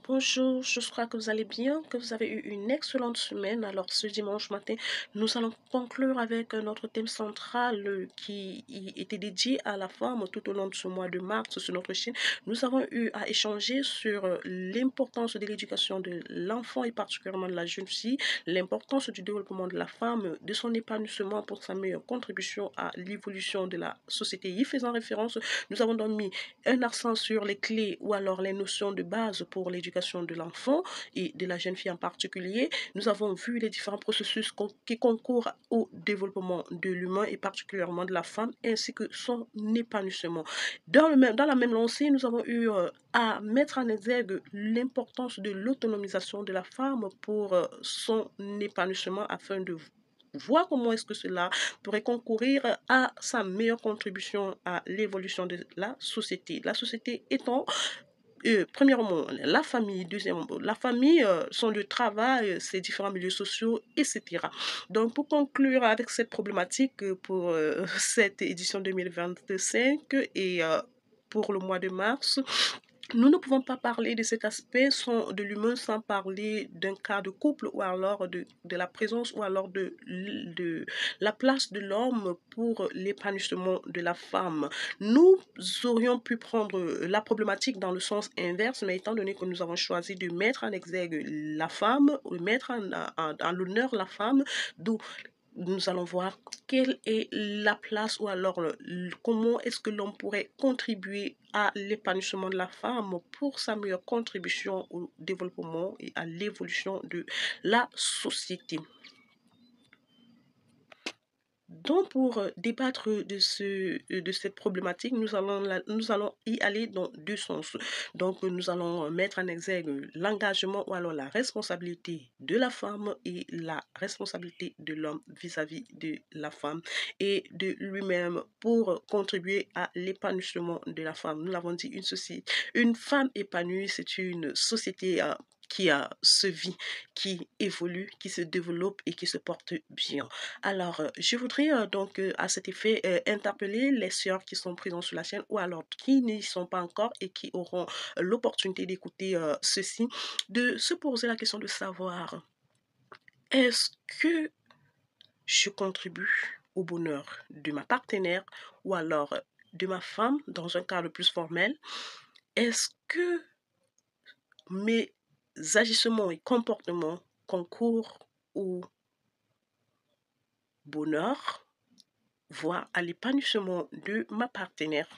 Bonjour, j'espère que vous allez bien, que vous avez eu une excellente semaine. Alors, ce dimanche matin, nous allons conclure avec notre thème central qui était dédié à la femme tout au long de ce mois de mars sur notre chaîne. Nous avons eu à échanger sur l'importance de l'éducation de l'enfant et particulièrement de la jeune fille, l'importance du développement de la femme, de son épanouissement pour sa meilleure contribution à l'évolution de la société. Y faisant référence, nous avons donc mis un accent sur les clés ou alors les notions de base pour l'éducation de l'enfant et de la jeune fille en particulier. Nous avons vu les différents processus qui concourent au développement de l'humain et particulièrement de la femme ainsi que son épanouissement. Dans la même lancée, nous avons eu à mettre en exergue l'importance de l'autonomisation de la femme pour son épanouissement afin de voir comment est-ce que cela pourrait concourir à sa meilleure contribution à l'évolution de la société. La société étant premièrement, la famille, deuxièmement, la famille, son lieu de travail, ses différents milieux sociaux, etc. Donc, pour conclure avec cette problématique pour cette édition 2025 et pour le mois de mars, nous ne pouvons pas parler de cet aspect de l'humain sans parler d'un cas de couple ou alors de la présence ou alors de la place de l'homme pour l'épanouissement de la femme. Nous aurions pu prendre la problématique dans le sens inverse, mais étant donné que nous avons choisi de mettre en exergue la femme, de mettre en l'honneur la femme, d'où nous allons voir quelle est la place ou alors comment est-ce que l'on pourrait contribuer à l'épanouissement de la femme pour sa meilleure contribution au développement et à l'évolution de la société. Donc, pour débattre de cette problématique, nous allons y aller dans deux sens. Donc, nous allons mettre en exergue l'engagement ou alors la responsabilité de la femme et la responsabilité de l'homme vis-à-vis de la femme et de lui-même pour contribuer à l'épanouissement de la femme. Nous l'avons dit, une femme épanouie, c'est une société qui se vit, qui évolue, qui se développe et qui se porte bien. Alors, je voudrais donc à cet effet interpeller les sœurs qui sont présentes sur la chaîne ou alors qui n'y sont pas encore et qui auront l'opportunité d'écouter ceci, de se poser la question de savoir est-ce que je contribue au bonheur de ma partenaire ou alors de ma femme dans un cadre plus formel? Est-ce que mes agissements et comportements concourent au bonheur, voire à l'épanouissement de ma partenaire.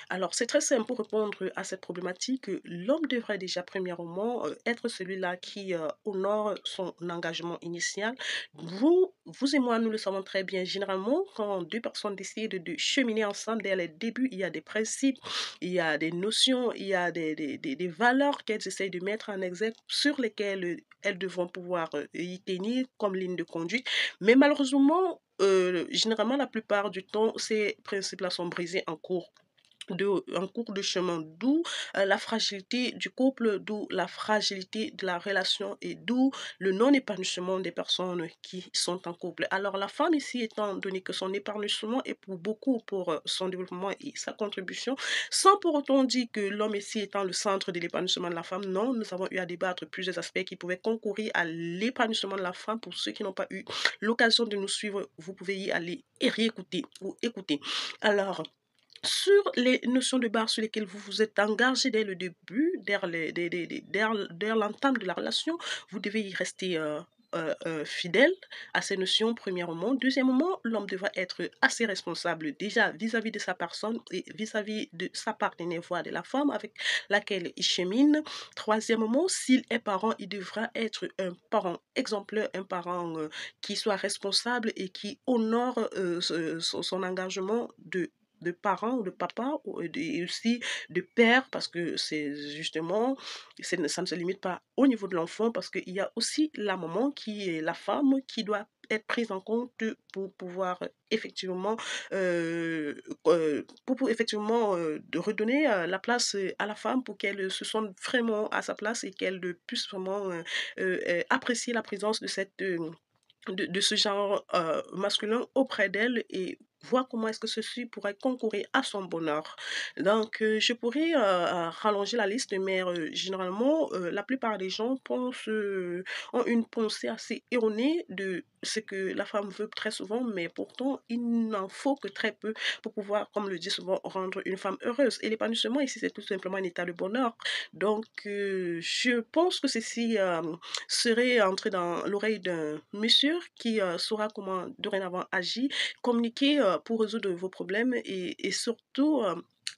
Alors, c'est très simple pour répondre à cette problématique. L'homme devrait déjà, premièrement, être celui-là qui honore son engagement initial. Vous et moi, nous le savons très bien. Généralement, quand deux personnes décident de cheminer ensemble, dès les débuts, il y a des principes, il y a des notions, il y a des valeurs qu'elles essayent de mettre en exergue sur lesquelles elles devront pouvoir y tenir comme ligne de conduite. Mais malheureusement, généralement, la plupart du temps, ces principes-là sont brisés en cours de chemin, d'où la fragilité du couple, d'où la fragilité de la relation et d'où le non-épanouissement des personnes qui sont en couple. Alors la femme ici, étant donné que son épanouissement est pour beaucoup pour son développement et sa contribution, sans pour autant dire que l'homme ici étant le centre de l'épanouissement de la femme, non, nous avons eu à débattre plusieurs aspects qui pouvaient concourir à l'épanouissement de la femme. Pour ceux qui n'ont pas eu l'occasion de nous suivre, vous pouvez y aller et réécouter ou écouter. Alors, sur les notions de base sur lesquelles vous vous êtes engagé dès le début, dès l'entame de la relation, vous devez y rester fidèle à ces notions, premièrement. Deuxièmement, l'homme devra être assez responsable déjà vis-à-vis de sa personne et vis-à-vis de sa partenaire, voire de la femme avec laquelle il chemine. Troisièmement, s'il est parent, il devra être un parent exemplaire, un parent qui soit responsable et qui honore son engagement de parents ou de papa et aussi de père parce que c'est justement ça ne se limite pas au niveau de l'enfant parce qu'il y a aussi la maman qui est la femme qui doit être prise en compte pour pouvoir effectivement de redonner la place à la femme pour qu'elle se sente vraiment à sa place et qu'elle puisse vraiment apprécier la présence de ce genre masculin auprès d'elle et voir comment est-ce que ceci pourrait concourir à son bonheur. Donc, je pourrais rallonger la liste, mais généralement, la plupart des gens ont une pensée assez erronée de ce que la femme veut très souvent, mais pourtant, il n'en faut que très peu pour pouvoir, comme le dit souvent, rendre une femme heureuse. Et l'épanouissement ici, c'est tout simplement un état de bonheur. Donc, je pense que ceci serait entré dans l'oreille d'un monsieur qui saura comment dorénavant agir, communiquer pour résoudre vos problèmes et surtout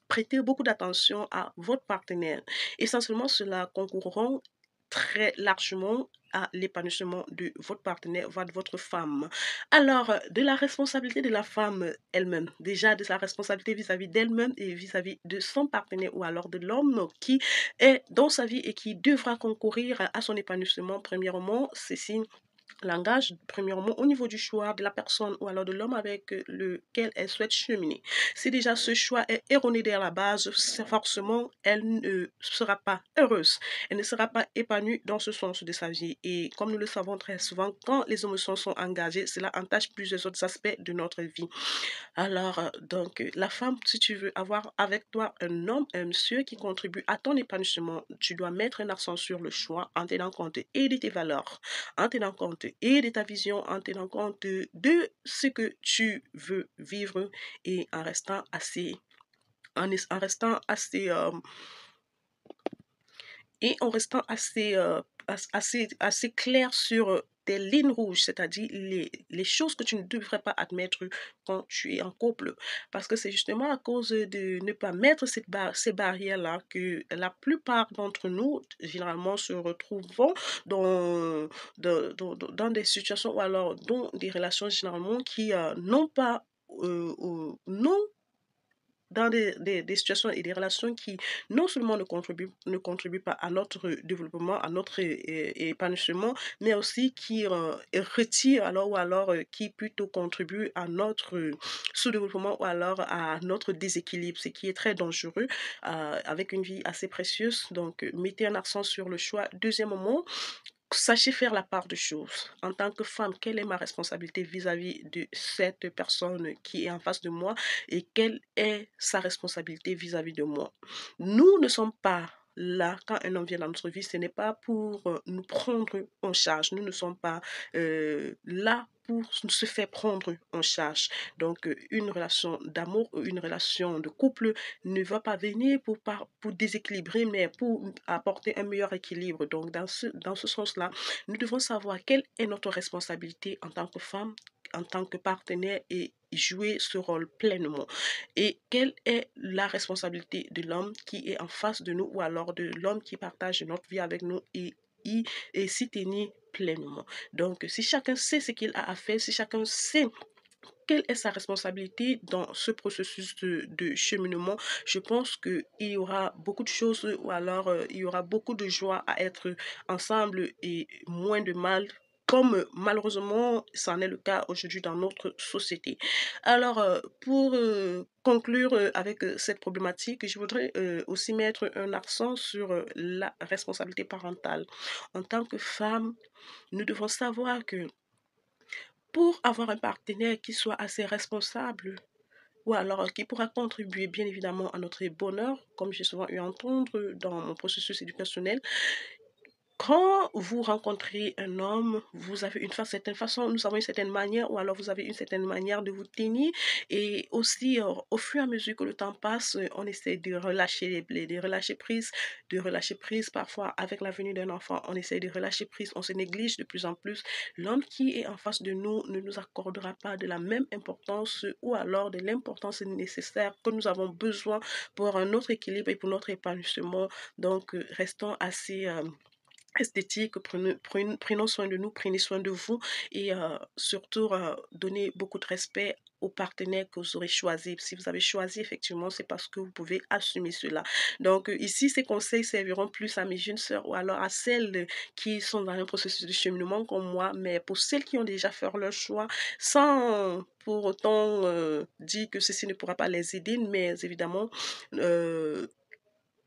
prêter beaucoup d'attention à votre partenaire. Essentiellement, cela concourront très largement à l'épanouissement de votre partenaire, voire de votre femme. Alors, de la responsabilité de la femme elle-même, déjà de sa responsabilité vis-à-vis d'elle-même et vis-à-vis de son partenaire ou alors de l'homme qui est dans sa vie et qui devra concourir à son épanouissement, premièrement, ceci langage, premièrement, au niveau du choix de la personne ou alors de l'homme avec lequel elle souhaite cheminer. Si déjà ce choix est erroné dès la base, forcément, elle ne sera pas heureuse. Elle ne sera pas épanouie dans ce sens de sa vie. Et comme nous le savons très souvent, quand les émotions sont engagées, cela entache plusieurs autres aspects de notre vie. Alors, donc, la femme, si tu veux avoir avec toi un homme, un monsieur qui contribue à ton épanouissement, tu dois mettre un accent sur le choix en tenant compte et de tes valeurs, en tenant compte et de ta vision, en tenant compte de ce que tu veux vivre et en restant assez et en restant assez clair sur tes lignes rouges, c'est-à-dire les choses que tu ne devrais pas admettre quand tu es en couple. Parce que c'est justement à cause de ne pas mettre ces barrières-là que la plupart d'entre nous, généralement, se retrouvent dans, dans des situations ou alors dans des relations généralement qui n'ont pas non dans des situations et des relations qui non seulement ne contribuent pas à notre développement, à notre épanouissement, mais aussi qui retirent alors ou alors qui plutôt contribuent à notre sous-développement ou alors à notre déséquilibre, ce qui est très dangereux avec une vie assez précieuse. Donc, mettez un accent sur le choix. Deuxièmement, sachez faire la part des choses. En tant que femme, quelle est ma responsabilité vis-à-vis de cette personne qui est en face de moi et quelle est sa responsabilité vis-à-vis de moi. Nous ne sommes pas là quand un homme vient dans notre vie, ce n'est pas pour nous prendre en charge. Nous ne sommes pas là pour se faire prendre en charge. Donc, une relation d'amour, une relation de couple ne va pas venir pour déséquilibrer, mais pour apporter un meilleur équilibre. Donc, dans ce sens-là, nous devons savoir quelle est notre responsabilité en tant que femme, en tant que partenaire et jouer ce rôle pleinement. Et quelle est la responsabilité de l'homme qui est en face de nous ou alors de l'homme qui partage notre vie avec nous et s'y tenir pleinement. Donc, si chacun sait ce qu'il a à faire, si chacun sait quelle est sa responsabilité dans ce processus de cheminement, je pense qu'il y aura beaucoup de choses ou alors il y aura beaucoup de joie à être ensemble et moins de mal comme malheureusement c'en est le cas aujourd'hui dans notre société. Alors, pour conclure avec cette problématique, je voudrais aussi mettre un accent sur la responsabilité parentale. En tant que femme, nous devons savoir que pour avoir un partenaire qui soit assez responsable ou alors qui pourra contribuer bien évidemment à notre bonheur, comme j'ai souvent eu à entendre dans mon processus éducationnel, quand vous rencontrez un homme, vous avez certaine façon, nous avons une certaine manière, ou alors vous avez une certaine manière de vous tenir. Et aussi, au fur et à mesure que le temps passe, on essaie de relâcher de relâcher prise. Parfois, avec la venue d'un enfant, on essaie de relâcher prise, on se néglige de plus en plus. L'homme qui est en face de nous ne nous accordera pas de la même importance ou alors de l'importance nécessaire que nous avons besoin pour un autre équilibre et pour notre épanouissement. Donc, restons assez esthétique, prenons soin de nous, prenez soin de vous et surtout donnez beaucoup de respect aux partenaires que vous aurez choisi. Si vous avez choisi, effectivement, c'est parce que vous pouvez assumer cela. Donc, ici, ces conseils serviront plus à mes jeunes sœurs ou alors à celles qui sont dans un processus de cheminement comme moi, mais pour celles qui ont déjà fait leur choix, sans pour autant dire que ceci ne pourra pas les aider, mais évidemment,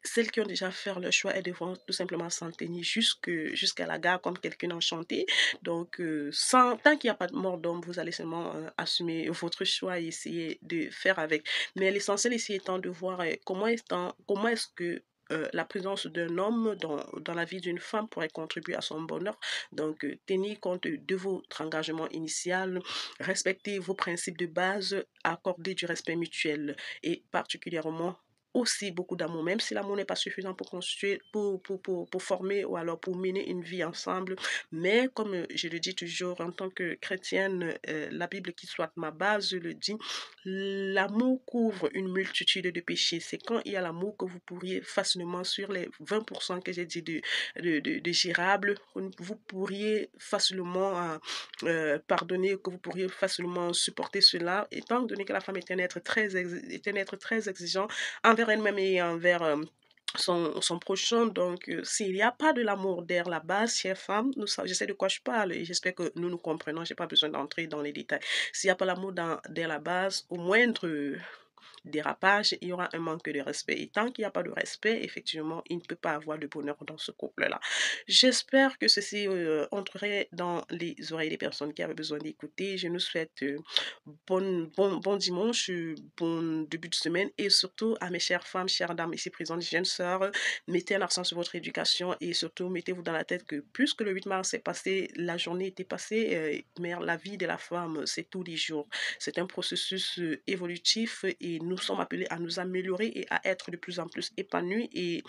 celles qui ont déjà fait le choix, elles devront tout simplement s'en tenir jusqu'à la gare comme quelqu'un enchanté. Donc, tant qu'il n'y a pas de mort d'homme, vous allez seulement assumer votre choix et essayer de faire avec. Mais l'essentiel ici étant de voir comment est-ce que la présence d'un homme dans la vie d'une femme pourrait contribuer à son bonheur. Donc, tenir compte de votre engagement initial, respecter vos principes de base, accorder du respect mutuel et particulièrement aussi beaucoup d'amour, même si l'amour n'est pas suffisant pour construire, pour former ou alors pour mener une vie ensemble. Mais comme je le dis toujours en tant que chrétienne, la Bible qui soit ma base, je le dis, l'amour couvre une multitude de péchés. C'est quand il y a l'amour que vous pourriez facilement, sur les 20% que j'ai dit de gérables, vous pourriez facilement pardonner, que vous pourriez facilement supporter cela, étant donné que la femme est un être très exigeant envers elle-même et envers son prochain. Donc, s'il n'y a pas de l'amour derrière la base, chère femme, je sais de quoi je parle et j'espère que nous nous comprenons. Je n'ai pas besoin d'entrer dans les détails. S'il n'y a pas l'amour derrière la base, au moindre dérapage, il y aura un manque de respect. Et tant qu'il n'y a pas de respect, effectivement, il ne peut pas avoir de bonheur dans ce couple-là. J'espère que ceci entrerait dans les oreilles des personnes qui avaient besoin d'écouter. Je nous souhaite bon dimanche, bon début de semaine et surtout à mes chères femmes, chères dames ici présentes, jeunes sœurs, mettez un accent sur votre éducation et surtout mettez-vous dans la tête que puisque le 8 mars est passé, la journée était passée, mais la vie de la femme, c'est tous les jours. C'est un processus évolutif et nous sommes appelés à nous améliorer et à être de plus en plus épanouis et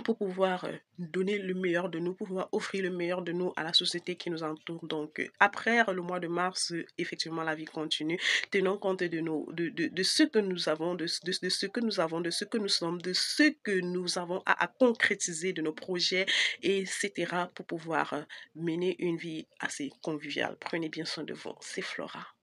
pour pouvoir donner le meilleur de nous, pour pouvoir offrir le meilleur de nous à la société qui nous entoure. Donc, après le mois de mars, effectivement, la vie continue. Tenons compte de ce que nous avons, de ce que nous avons, de ce que nous sommes, de ce que nous avons à concrétiser de nos projets, etc. pour pouvoir mener une vie assez conviviale. Prenez bien soin de vous. C'est Flora.